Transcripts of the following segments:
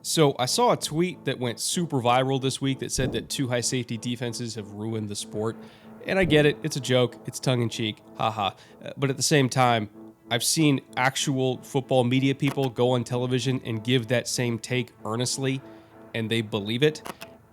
So I saw a tweet that went super viral this week that said that two high safety defenses have ruined the sport. And I get it, it's a joke, it's tongue in cheek, haha. But at the same time, I've seen actual football media people go on television and give that same take earnestly, and they believe it.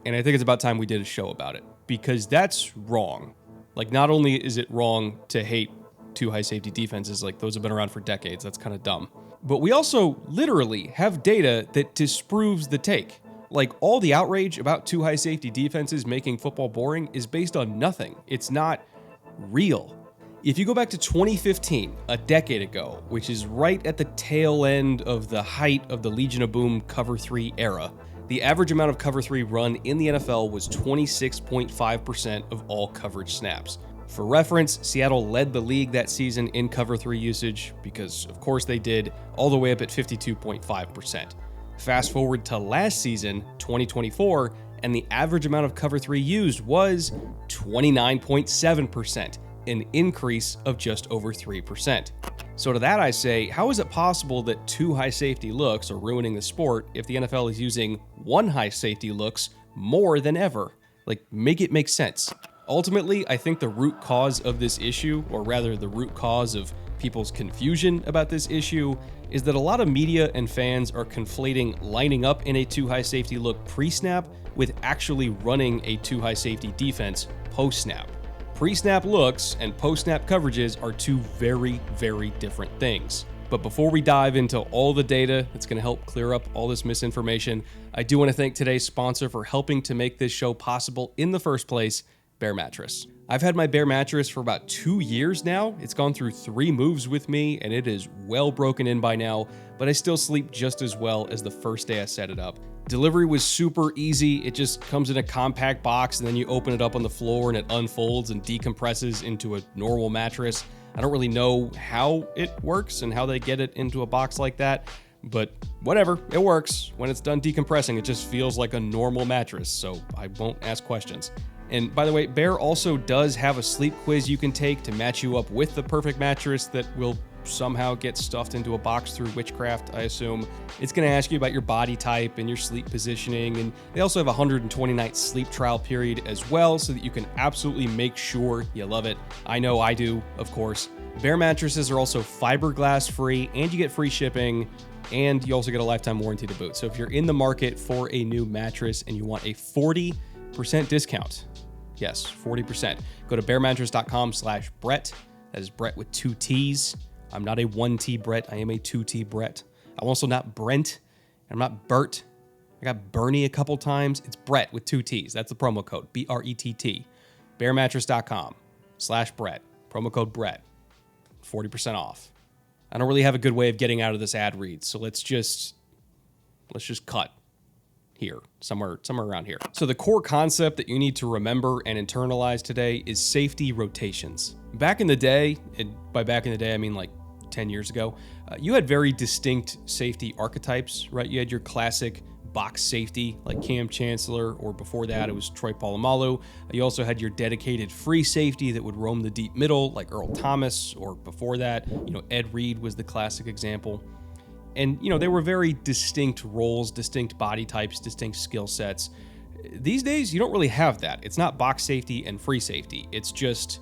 And I think it's about time we did a show about it, because that's wrong. Like, not only is it wrong to hate two high safety defenses, like those have been around for decades, that's kind of dumb. But we also literally have data that disproves the take. Like, all the outrage about two high safety defenses making football boring is based on nothing. It's not real. If you go back to 2015, a decade ago, which is right at the tail end of the height of the Legion of Boom Cover 3 era, the average amount of Cover 3 run in the NFL was 26.5% of all coverage snaps. For reference, Seattle led the league that season in Cover 3 usage, because of course they did, all the way up at 52.5%. Fast forward to last season, 2024, and the average amount of Cover 3 used was 29.7%, an increase of just over 3%. So to that I say, how is it possible that two high safety looks are ruining the sport if the NFL is using one high safety looks more than ever? Like, make it make sense. Ultimately, I think the root cause of this issue, or rather the root cause of people's confusion about this issue, is that a lot of media and fans are conflating lining up in a two high safety look pre-snap with actually running a two high safety defense post-snap. Pre-snap looks and post-snap coverages are two very, very different things. But before we dive into all the data that's going to help clear up all this misinformation, I do want to thank today's sponsor for helping to make this show possible in the first place, Bear Mattress. I've had my Bear Mattress for about 2 years now. It's gone through 3 moves with me, and it is well broken in by now, but I still sleep just as well as the first day I set it up. Delivery was super easy. It just comes in a compact box, and then you open it up on the floor, and it unfolds and decompresses into a normal mattress. I don't really know how it works and how they get it into a box like that, but whatever, it works. When it's done decompressing, it just feels like a normal mattress, so I won't ask questions. And by the way, Bear also does have a sleep quiz you can take to match you up with the perfect mattress that will somehow get stuffed into a box through witchcraft, I assume. It's going to ask you about your body type and your sleep positioning, and they also have a 120-night sleep trial period as well, so that you can absolutely make sure you love it. I know I do, of course. Bear mattresses are also fiberglass free, and you get free shipping, and you also get a lifetime warranty to boot. So if you're in the market for a new mattress and you want a 40% discount, yes, 40%. Go to bearmattress.com/Brett. That is Brett with 2 T's. I'm not a 1T Brett. I am a 2T Brett. I'm also not Brent. I'm not Bert. I got Bernie a couple times. It's Brett with 2 T's. That's the promo code. BRETT. Bearmattress.com/Brett. Promo code Brett. 40% off. I don't really have a good way of getting out of this ad read, so let's just cut here, somewhere around here. So the core concept that you need to remember and internalize today is safety rotations. Back in the day, and by back in the day I mean like 10 years ago, you had very distinct safety archetypes, right? You had your classic box safety like Cam Chancellor, or before that it was Troy Polamalu. You also had your dedicated free safety that would roam the deep middle like Earl Thomas, or before that, Ed Reed was the classic example. And, they were very distinct roles, distinct body types, distinct skill sets. These days, you don't really have that. It's not box safety and free safety. It's just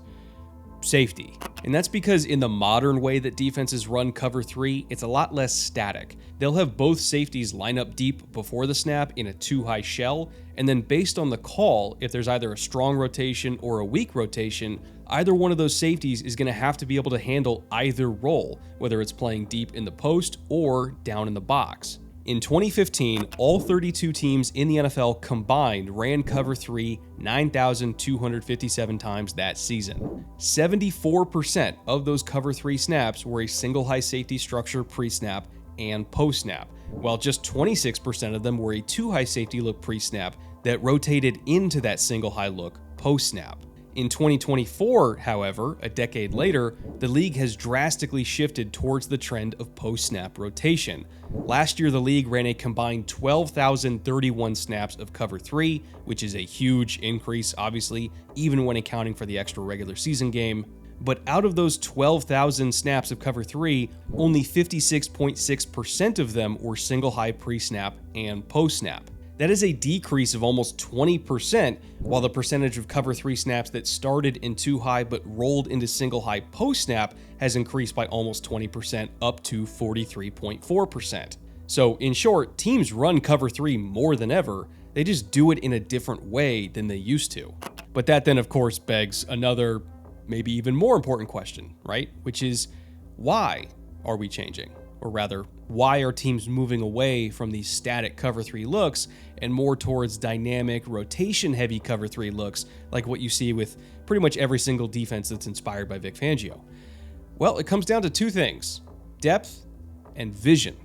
safety. And that's because in the modern way that defenses run cover 3, it's a lot less static. They'll have both safeties line up deep before the snap in a 2-high shell, and then based on the call, if there's either a strong rotation or a weak rotation, either one of those safeties is going to have to be able to handle either role, whether it's playing deep in the post or down in the box. In 2015, all 32 teams in the NFL combined ran cover 3 9,257 times that season. 74% of those cover 3 snaps were a single high safety structure pre-snap and post-snap, while just 26% of them were a 2-high safety look pre-snap that rotated into that single high look post-snap. In 2024, however, a decade later, the league has drastically shifted towards the trend of post-snap rotation. Last year, the league ran a combined 12,031 snaps of cover 3, which is a huge increase, obviously, even when accounting for the extra regular season game. But out of those 12,000 snaps of cover 3, only 56.6% of them were single high pre-snap and post-snap. That is a decrease of almost 20%, while the percentage of cover 3 snaps that started in 2 high but rolled into single high post-snap has increased by almost 20%, up to 43.4%. So in short, teams run cover 3 more than ever, they just do it in a different way than they used to. But that then of course begs another, maybe even more important question, right? Which is, why are we changing? Or rather, why are teams moving away from these static cover 3 looks and more towards dynamic, rotation-heavy cover 3 looks like what you see with pretty much every single defense that's inspired by Vic Fangio? Well, it comes down to two things: depth and vision.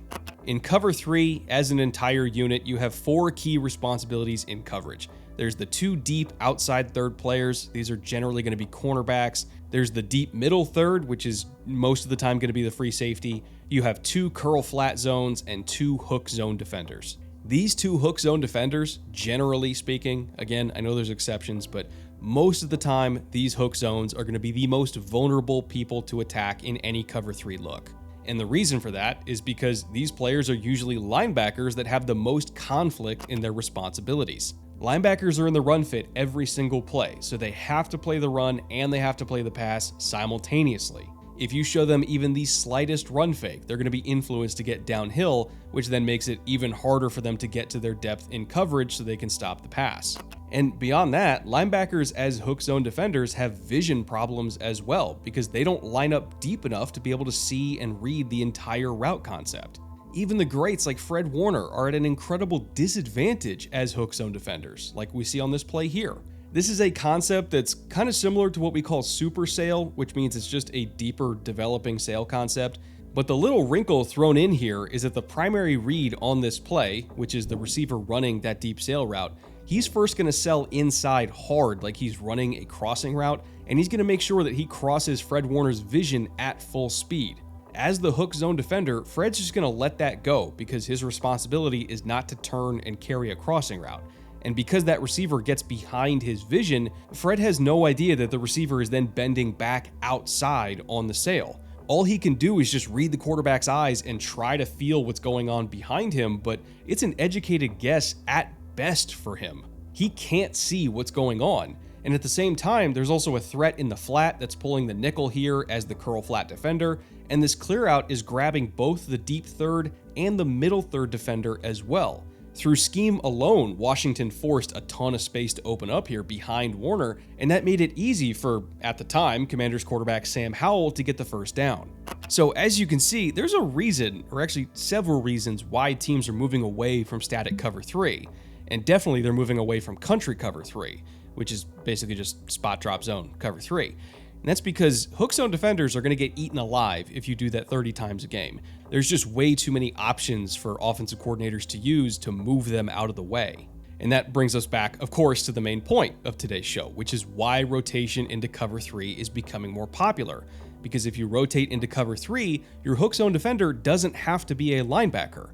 In cover 3, as an entire unit, you have 4 key responsibilities in coverage. There's the 2 deep outside third players. These are generally going to be cornerbacks. There's the deep middle third, which is most of the time going to be the free safety. You have 2 curl flat zones and 2 hook zone defenders. These 2 hook zone defenders, generally speaking, again, I know there's exceptions, but most of the time, these hook zones are going to be the most vulnerable people to attack in any cover 3 look. And the reason for that is because these players are usually linebackers that have the most conflict in their responsibilities. Linebackers are in the run fit every single play, so they have to play the run and they have to play the pass simultaneously. If you show them even the slightest run fake, they're going to be influenced to get downhill, which then makes it even harder for them to get to their depth in coverage so they can stop the pass. And beyond that, linebackers as hook zone defenders have vision problems as well, because they don't line up deep enough to be able to see and read the entire route concept. Even the greats like Fred Warner are at an incredible disadvantage as hook zone defenders, like we see on this play here. This is a concept that's kind of similar to what we call super sail, which means it's just a deeper developing sail concept. But the little wrinkle thrown in here is that the primary read on this play, which is the receiver running that deep sail route, he's first going to sell inside hard like he's running a crossing route, and he's going to make sure that he crosses Fred Warner's vision at full speed. As the hook zone defender, Fred's just going to let that go because his responsibility is not to turn and carry a crossing route. And because that receiver gets behind his vision, Fred has no idea that the receiver is then bending back outside on the sail. All he can do is just read the quarterback's eyes and try to feel what's going on behind him, but it's an educated guess at best for him. He can't see what's going on. And at the same time, there's also a threat in the flat that's pulling the nickel here as the curl flat defender, and this clear out is grabbing both the deep third and the middle third defender as well. Through scheme alone, Washington forced a ton of space to open up here behind Warner, and that made it easy for, at the time, Commanders quarterback Sam Howell to get the first down. So as you can see, there's a reason, or actually several reasons, why teams are moving away from static cover 3, and definitely they're moving away from country cover 3, which is basically just spot drop zone cover 3. And that's because hook zone defenders are going to get eaten alive if you do that 30 times a game. There's just way too many options for offensive coordinators to use to move them out of the way. And that brings us back, of course, to the main point of today's show, which is why rotation into cover 3 is becoming more popular. Because if you rotate into cover 3, your hook zone defender doesn't have to be a linebacker.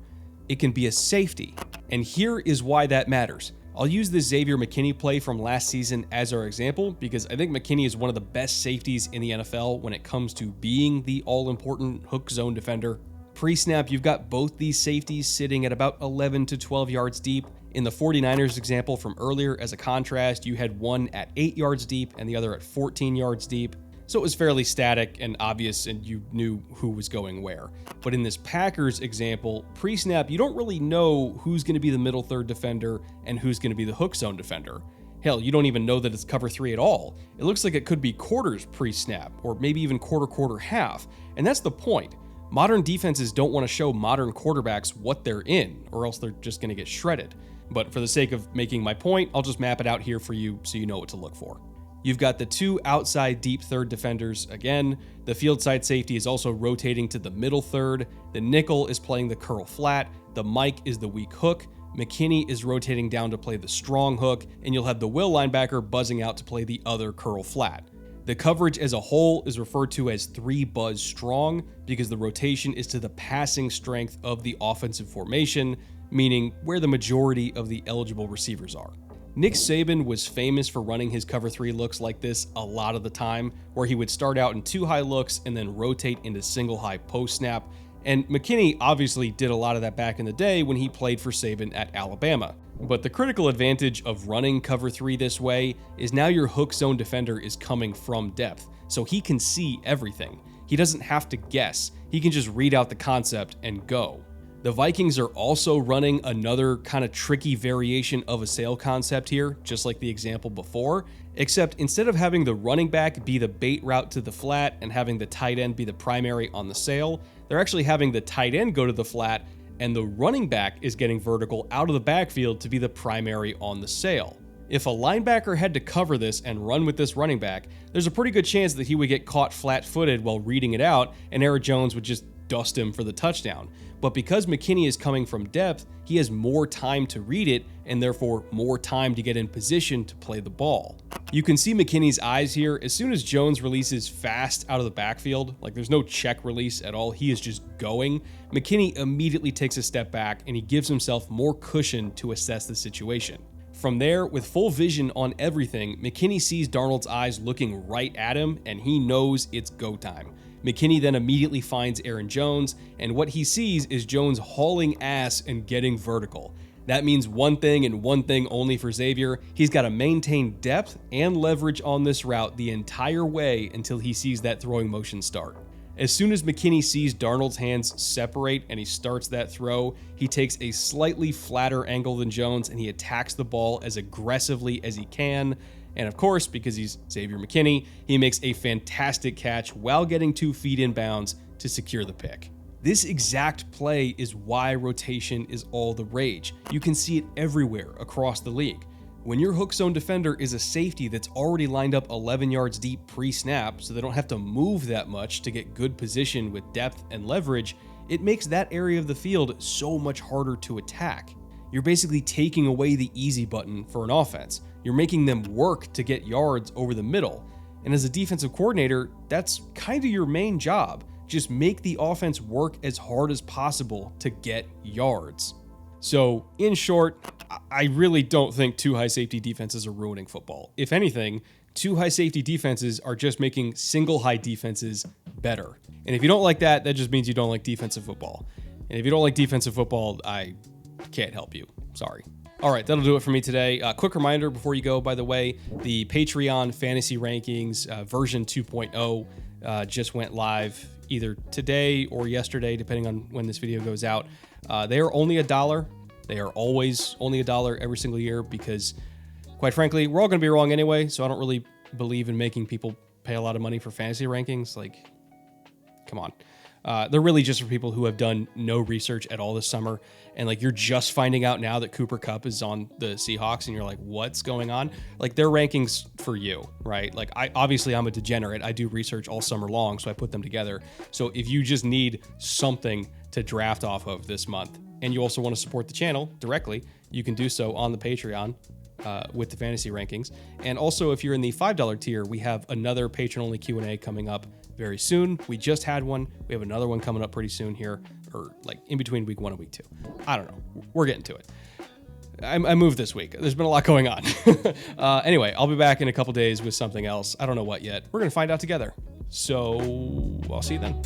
It can be a safety. And here is why that matters. I'll use the Xavier McKinney play from last season as our example because I think McKinney is one of the best safeties in the NFL when it comes to being the all-important hook zone defender. Pre-snap, you've got both these safeties sitting at about 11 to 12 yards deep. In the 49ers example from earlier, as a contrast, you had one at 8 yards deep and the other at 14 yards deep. So it was fairly static and obvious and you knew who was going where. But in this Packers example, pre-snap, you don't really know who's going to be the middle third defender and who's going to be the hook zone defender. Hell, you don't even know that it's cover 3 at all. It looks like it could be quarters pre-snap or maybe even quarter half. And that's the point. Modern defenses don't want to show modern quarterbacks what they're in or else they're just going to get shredded. But for the sake of making my point, I'll just map it out here for you so you know what to look for. You've got the 2 outside deep third defenders again. The field side safety is also rotating to the middle third. The nickel is playing the curl flat. The Mike is the weak hook. McKinney is rotating down to play the strong hook. And you'll have the will linebacker buzzing out to play the other curl flat. The coverage as a whole is referred to as 3 buzz strong because the rotation is to the passing strength of the offensive formation, meaning where the majority of the eligible receivers are. Nick Saban was famous for running his cover 3 looks like this a lot of the time, where he would start out in 2 high looks and then rotate into single high post snap. And McKinney obviously did a lot of that back in the day when he played for Saban at Alabama. But the critical advantage of running cover 3 this way is now your hook zone defender is coming from depth, so he can see everything. He doesn't have to guess, he can just read out the concept and go. The Vikings are also running another kind of tricky variation of a sail concept here, just like the example before, except instead of having the running back be the bait route to the flat and having the tight end be the primary on the sail, they're actually having the tight end go to the flat and the running back is getting vertical out of the backfield to be the primary on the sail. If a linebacker had to cover this and run with this running back, there's a pretty good chance that he would get caught flat-footed while reading it out and Aaron Jones would just dust him for the touchdown. But because McKinney is coming from depth, he has more time to read it and therefore more time to get in position to play the ball. You can see McKinney's eyes here. As soon as Jones releases fast out of the backfield, like there's no check release at all, he is just going, McKinney immediately takes a step back and he gives himself more cushion to assess the situation. From there, with full vision on everything, McKinney sees Darnold's eyes looking right at him and he knows it's go time. McKinney then immediately finds Aaron Jones, and what he sees is Jones hauling ass and getting vertical. That means one thing and one thing only for Xavier. He's got to maintain depth and leverage on this route the entire way until he sees that throwing motion start. As soon as McKinney sees Darnold's hands separate and he starts that throw, he takes a slightly flatter angle than Jones and he attacks the ball as aggressively as he can. And of course, because he's Xavier McKinney, he makes a fantastic catch while getting 2 feet in bounds to secure the pick. This exact play is why rotation is all the rage. You can see it everywhere across the league. When your hook zone defender is a safety that's already lined up 11 yards deep pre-snap, so they don't have to move that much to get good position with depth and leverage, it makes that area of the field so much harder to attack. You're basically taking away the easy button for an offense. You're making them work to get yards over the middle. And as a defensive coordinator, that's kind of your main job. Just make the offense work as hard as possible to get yards. So, in short, I really don't think 2 high safety defenses are ruining football. If anything, 2 high safety defenses are just making single high defenses better. And if you don't like that, that just means you don't like defensive football. And if you don't like defensive football, I can't help you. Sorry. All right, that'll do it for me today. Quick reminder before you go, by the way, the Patreon fantasy rankings version 2.0 just went live either today or yesterday, depending on when this video goes out. They are only $1. They are always only $1 every single year because, quite frankly, we're all going to be wrong anyway, so I don't really believe in making people pay a lot of money for fantasy rankings. Like, come on. They're really just for people who have done no research at all this summer. And like, you're just finding out now that Cooper Kupp is on the Seahawks and you're like, what's going on? Like, their rankings for you, right? Like, obviously I'm a degenerate. I do research all summer long, so I put them together. So if you just need something to draft off of this month and you also want to support the channel directly, you can do so on the Patreon with the fantasy rankings. And also, if you're in the $5 tier, we have another patron-only Q&A coming up very soon. We just had one. We have another one coming up pretty soon here, or like in between week 1 and week 2. I don't know. We're getting to it. I moved this week. There's been a lot going on. Anyway, I'll be back in a couple days with something else. I don't know what yet. We're going to find out together. So I'll see you then.